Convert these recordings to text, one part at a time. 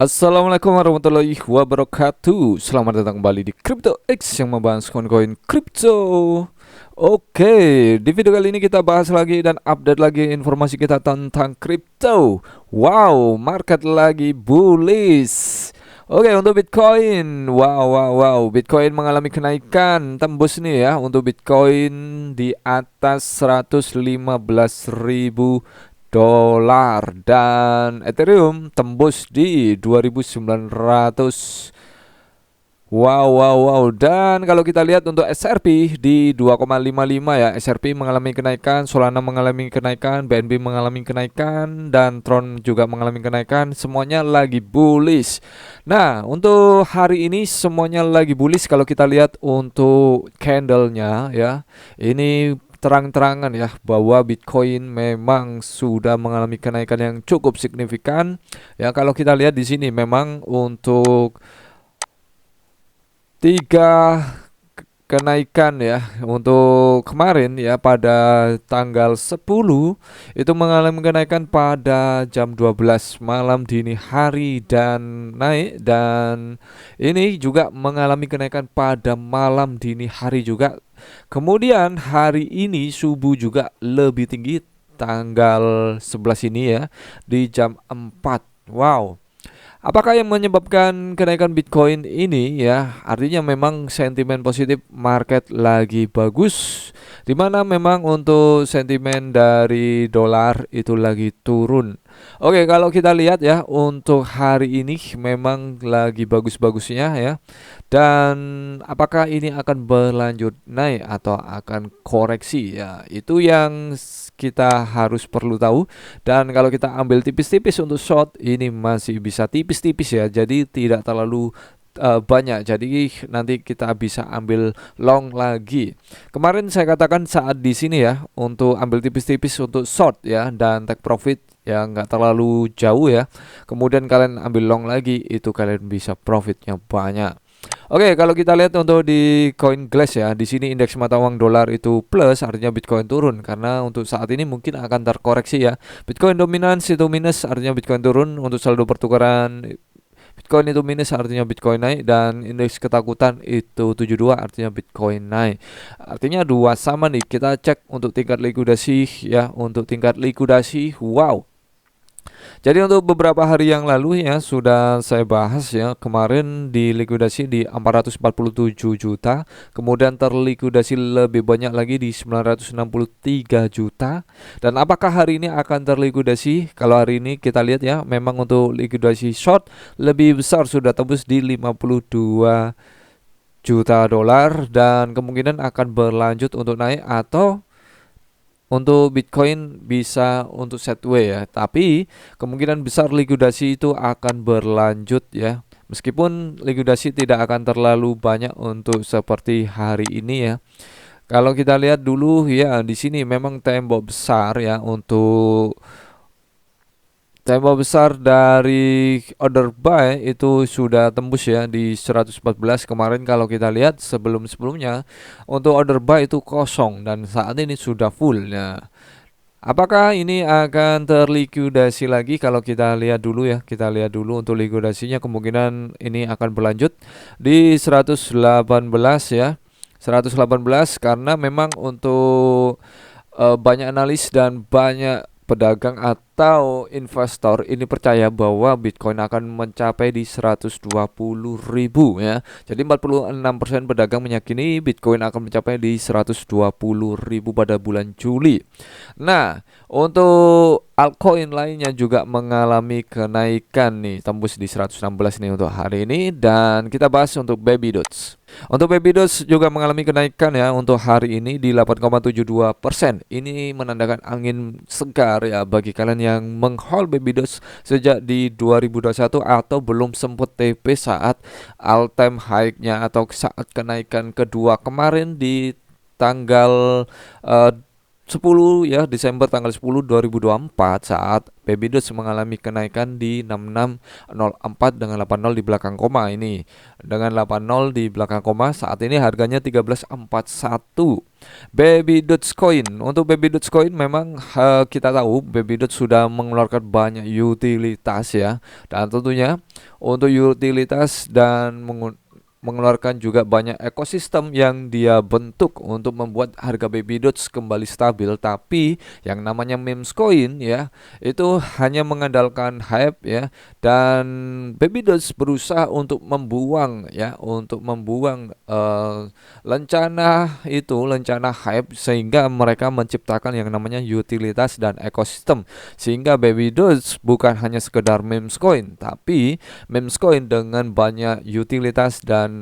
Assalamualaikum warahmatullahi wabarakatuh. Selamat datang kembali di Crypto X yang membahas koin-koin kripto. Oke, di video kali ini kita bahas lagi dan update lagi informasi kita tentang kripto. Wow, market lagi bullish. Oke, untuk Bitcoin, wow, Bitcoin mengalami kenaikan tembus nih ya. Untuk Bitcoin di atas 115.000 dolar dan Ethereum tembus di 2.900. Wow. Dan kalau kita lihat untuk SRP di 2,55 ya. SRP mengalami kenaikan, Solana mengalami kenaikan, BNB mengalami kenaikan, dan Tron juga mengalami kenaikan. Semuanya lagi bullish. Nah, untuk hari ini semuanya lagi bullish. Kalau kita lihat untuk candlenya ya, ini terang-terangan ya bahwa Bitcoin memang sudah mengalami kenaikan yang cukup signifikan. Ya, kalau kita lihat di sini memang untuk tiga kenaikan ya untuk kemarin ya pada tanggal 10 itu mengalami kenaikan pada jam 12 malam dini hari dan naik, dan ini juga mengalami kenaikan pada malam dini hari juga. Kemudian hari ini subuh juga lebih tinggi tanggal 11 ini ya di jam 4. Wow. Apakah yang menyebabkan kenaikan Bitcoin ini ya? Artinya memang sentimen positif market lagi bagus, dimana memang untuk sentimen dari dolar itu lagi turun. Oke, kalau kita lihat ya untuk hari ini memang lagi bagus-bagusnya ya. Dan apakah ini akan berlanjut naik atau akan koreksi ya? Itu yang kita harus perlu tahu. Dan kalau kita ambil tipis-tipis untuk short, ini masih bisa tipis-tipis ya. Jadi tidak terlalu banyak. Jadi nanti kita bisa ambil long lagi. Kemarin saya katakan saat di sini ya untuk ambil tipis-tipis untuk short ya dan take profit ya nggak terlalu jauh ya. Kemudian kalian ambil long lagi, itu kalian bisa profitnya banyak. Oke, kalau kita lihat untuk di Coin Glass ya, di sini indeks mata uang dolar itu plus, artinya Bitcoin turun karena untuk saat ini mungkin akan terkoreksi ya. Bitcoin dominance itu minus, artinya Bitcoin turun. Untuk saldo pertukaran Bitcoin itu minus, artinya Bitcoin naik, dan indeks ketakutan itu 72, artinya Bitcoin naik. Artinya dua sama nih. Kita cek untuk tingkat likuidasi ya. Untuk tingkat likuidasi, wow. Jadi untuk beberapa hari yang lalu ya sudah saya bahas ya, kemarin di likuidasi di 447 juta, kemudian terlikuidasi lebih banyak lagi di 963 juta. Dan apakah hari ini akan terlikuidasi? Kalau hari ini kita lihat ya, memang untuk likuidasi short lebih besar, sudah tembus di 52 juta dolar, dan kemungkinan akan berlanjut untuk naik, atau untuk Bitcoin bisa untuk sideways ya, tapi kemungkinan besar likuidasi itu akan berlanjut ya. Meskipun likuidasi tidak akan terlalu banyak untuk seperti hari ini ya. Kalau kita lihat dulu ya, di sini memang tembok besar ya untuk tembok besar dari order buy itu sudah tembus ya di 114 kemarin. Kalau kita lihat sebelum-sebelumnya untuk order buy itu kosong dan saat ini sudah full ya. Apakah ini akan terlikuidasi lagi? Kalau kita lihat dulu ya, kita lihat dulu untuk likuidasinya, kemungkinan ini akan berlanjut di 118 ya. 118 karena memang untuk banyak analis dan banyak pedagang atau investor ini percaya bahwa Bitcoin akan mencapai di 120.000 ya. Jadi 46% pedagang meyakini Bitcoin akan mencapai di 120.000 pada bulan Juli. Nah, untuk altcoin lainnya juga mengalami kenaikan nih, tembus di 116 nih untuk hari ini. Dan kita bahas untuk Baby Dots. Untuk Baby Dots juga mengalami kenaikan ya untuk hari ini di 8,72%. Ini menandakan angin segar ya bagi kalian yang menghold Baby Dots sejak di 2021 atau belum sempat TP saat all time high-nya atau saat kenaikan kedua kemarin di tanggal 10 ya, Desember tanggal 10 2024 saat Baby Dots mengalami kenaikan di 6604 dengan 80 di belakang koma ini. Dengan 80 di belakang koma saat ini harganya 1341. Baby Dots Coin. Untuk Baby Dots Coin memang kita tahu Baby Dots sudah mengeluarkan banyak utilitas ya. Dan tentunya untuk utilitas dan mengeluarkan juga banyak ekosistem yang dia bentuk untuk membuat harga Baby Dots kembali stabil. Tapi yang namanya memes coin ya, itu hanya mengandalkan hype ya, dan Baby Dots berusaha untuk membuang ya, untuk membuang lencana hype, sehingga mereka menciptakan yang namanya utilitas dan ekosistem, sehingga Baby Dots bukan hanya sekedar memes coin, tapi memes coin dengan banyak utilitas dan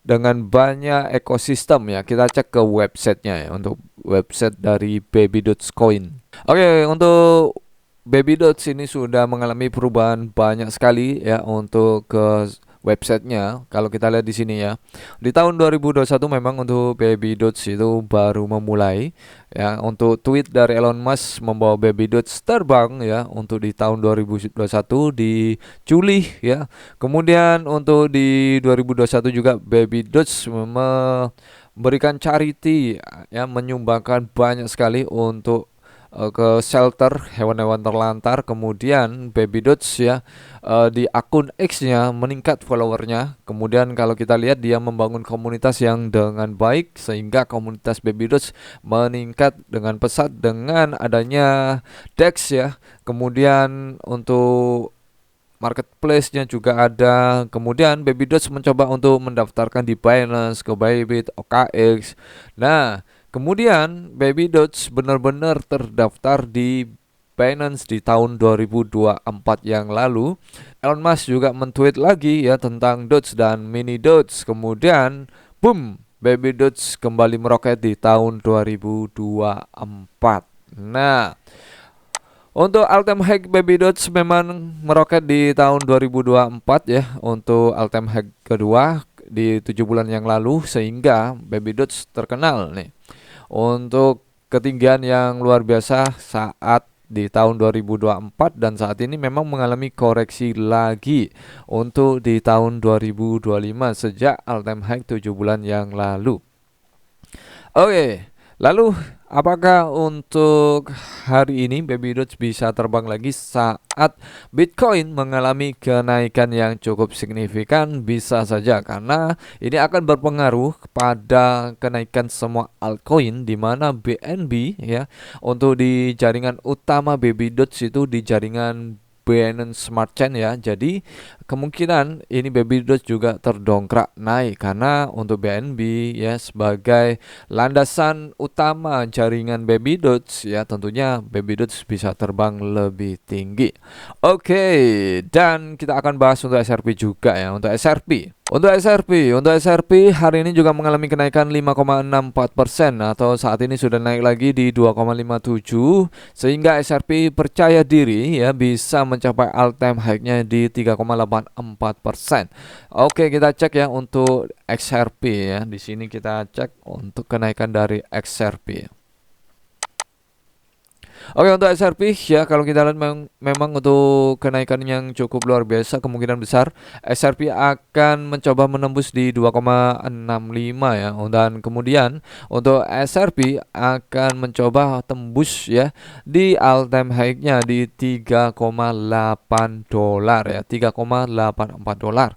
dengan banyak ekosistem ya. Kita cek ke websitenya ya, untuk website dari Baby Dots Coin. Oke, untuk Baby Dots ini sudah mengalami perubahan banyak sekali ya untuk ke websitenya. Kalau kita lihat di sini ya, di tahun 2021 memang untuk Baby Dots itu baru memulai ya. Untuk tweet dari Elon Musk membawa Baby Dots terbang ya untuk di tahun 2021 di Juli ya. Kemudian untuk di 2021 juga Baby Dots memberikan charity ya, menyumbangkan banyak sekali untuk ke shelter hewan-hewan terlantar. Kemudian Baby Dots ya, di akun X-nya meningkat followernya. Kemudian kalau kita lihat dia membangun komunitas yang dengan baik, sehingga komunitas Baby Dots meningkat dengan pesat dengan adanya DEX ya. Kemudian untuk marketplace-nya juga ada. Kemudian Baby Dots mencoba untuk mendaftarkan di Binance, ke Bybit, OKX. Nah, kemudian Baby Dots benar-benar terdaftar di Binance di tahun 2024 yang lalu. Elon Musk juga men-tweet lagi ya tentang Dots dan mini Dots. Kemudian boom, Baby Dots kembali meroket di tahun 2024. Nah, untuk all time high Baby Dots memang meroket di tahun 2024 ya, untuk all time high kedua di 7 bulan yang lalu, sehingga Baby Dots terkenal nih untuk ketinggian yang luar biasa saat di tahun 2024, dan saat ini memang mengalami koreksi lagi untuk di tahun 2025 sejak all time high 7 bulan yang lalu. Oke, lalu apakah untuk hari ini Baby Dots bisa terbang lagi saat Bitcoin mengalami kenaikan yang cukup signifikan? Bisa saja, karena ini akan berpengaruh pada kenaikan semua altcoin, di mana BNB ya, untuk di jaringan utama Baby Dots itu di jaringan Binance Smart Chain ya. Jadi kemungkinan ini Baby Dots juga terdongkrak naik, karena untuk BNB ya sebagai landasan utama jaringan Baby Dots ya, tentunya Baby Dots bisa terbang lebih tinggi. Oke, dan kita akan bahas untuk SRP juga ya. Untuk SRP hari ini juga mengalami kenaikan 5,64%, atau saat ini sudah naik lagi di 2,57, sehingga SRP percaya diri ya bisa mencapai all time high-nya di 3,84%. Oke, kita cek ya untuk XRP ya. Di sini kita cek untuk kenaikan dari XRP. Oke, untuk SRP ya, kalau kita lihat memang untuk kenaikan yang cukup luar biasa, kemungkinan besar SRP akan mencoba menembus di 2,65 ya, dan kemudian untuk SRP akan mencoba tembus ya di all time high-nya di 3,8 dolar ya, 3,84 dolar.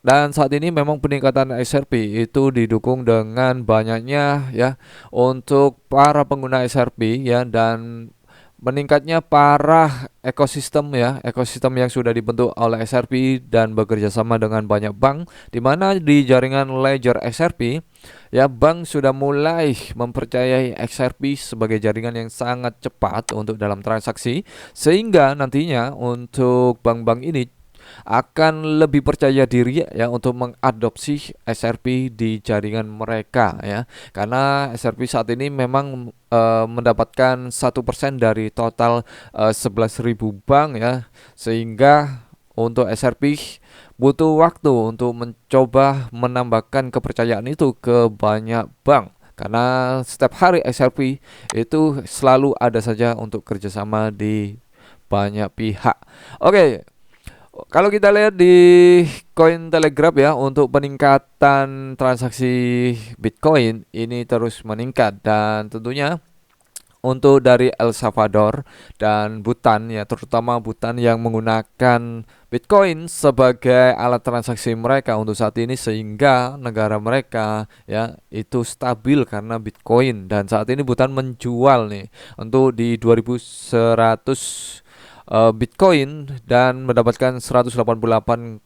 Dan saat ini memang peningkatan SRP itu didukung dengan banyaknya ya untuk para pengguna SRP ya, dan meningkatnya para ekosistem ya, ekosistem yang sudah dibentuk oleh SRP dan bekerja sama dengan banyak bank, di mana di jaringan Ledger XRP ya, bank sudah mulai mempercayai XRP sebagai jaringan yang sangat cepat untuk dalam transaksi, sehingga nantinya untuk bank-bank ini akan lebih percaya diri ya untuk mengadopsi SRP di jaringan mereka ya, karena SRP saat ini memang mendapatkan 1% dari total 11.000 bank ya, sehingga untuk SRP butuh waktu untuk mencoba menambahkan kepercayaan itu ke banyak bank. karena setiap hari XRP itu selalu ada saja untuk kerjasama di banyak pihak. Oke, kalau kita lihat di Cointelegraph ya, untuk peningkatan transaksi Bitcoin ini terus meningkat, dan tentunya untuk dari El Salvador dan Bhutan ya, terutama Bhutan yang menggunakan Bitcoin sebagai alat transaksi mereka untuk saat ini, sehingga negara mereka ya itu stabil karena Bitcoin. Dan saat ini Bhutan menjual nih untuk di 2100 Bitcoin dan mendapatkan 188,7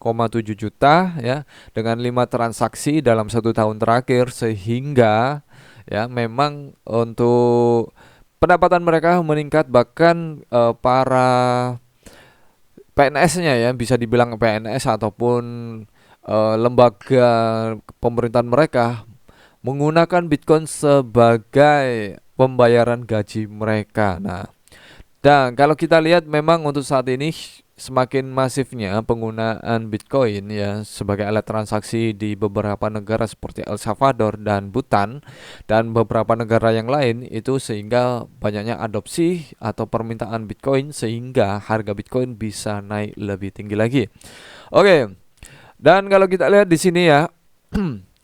juta ya, dengan 5 transaksi dalam 1 tahun terakhir, sehingga ya memang untuk pendapatan mereka meningkat. Bahkan para PNS-nya ya, bisa dibilang PNS ataupun lembaga pemerintahan mereka menggunakan Bitcoin sebagai pembayaran gaji mereka. Nah, dan kalau kita lihat memang untuk saat ini semakin masifnya penggunaan Bitcoin ya sebagai alat transaksi di beberapa negara seperti El Salvador dan Bhutan dan beberapa negara yang lain itu, sehingga banyaknya adopsi atau permintaan Bitcoin sehingga harga Bitcoin bisa naik lebih tinggi lagi. Oke. Dan kalau kita lihat di sini ya,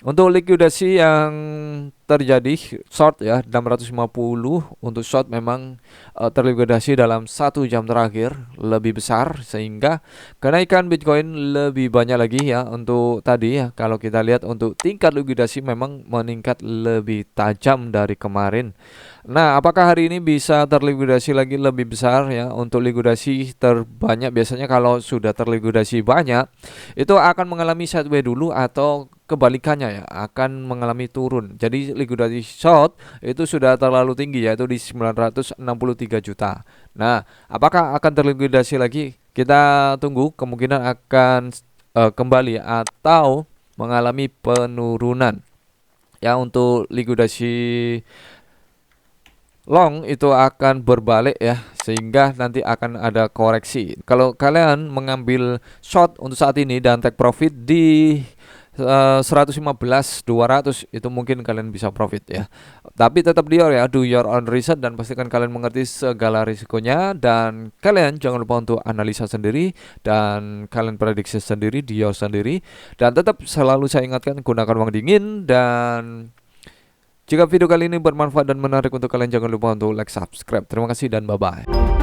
untuk likuidasi yang terjadi short ya 650 untuk short memang terlikuidasi dalam 1 jam terakhir lebih besar, sehingga kenaikan Bitcoin lebih banyak lagi ya. Untuk tadi ya, kalau kita lihat untuk tingkat likuidasi memang meningkat lebih tajam dari kemarin. Nah, apakah hari ini bisa terlikuidasi lagi lebih besar ya? Untuk likuidasi terbanyak biasanya kalau sudah terlikuidasi banyak itu akan mengalami sideways dulu, atau kebalikannya ya, akan mengalami turun. Jadi likuidasi short itu sudah terlalu tinggi, yaitu di 963 juta. Nah, apakah akan terlikuidasi lagi? Kita tunggu, kemungkinan akan kembali atau mengalami penurunan. Ya, untuk likuidasi long itu akan berbalik ya, sehingga nanti akan ada koreksi. Kalau kalian mengambil short untuk saat ini dan take profit di 115 200, itu mungkin kalian bisa profit ya. Tapi tetap do your own research dan pastikan kalian mengerti segala risikonya, dan kalian jangan lupa untuk analisa sendiri dan kalian prediksi sendiri, dia sendiri. Dan tetap selalu saya ingatkan, gunakan uang dingin. Dan jika video kali ini bermanfaat dan menarik untuk kalian, jangan lupa untuk like, subscribe. Terima kasih dan bye-bye.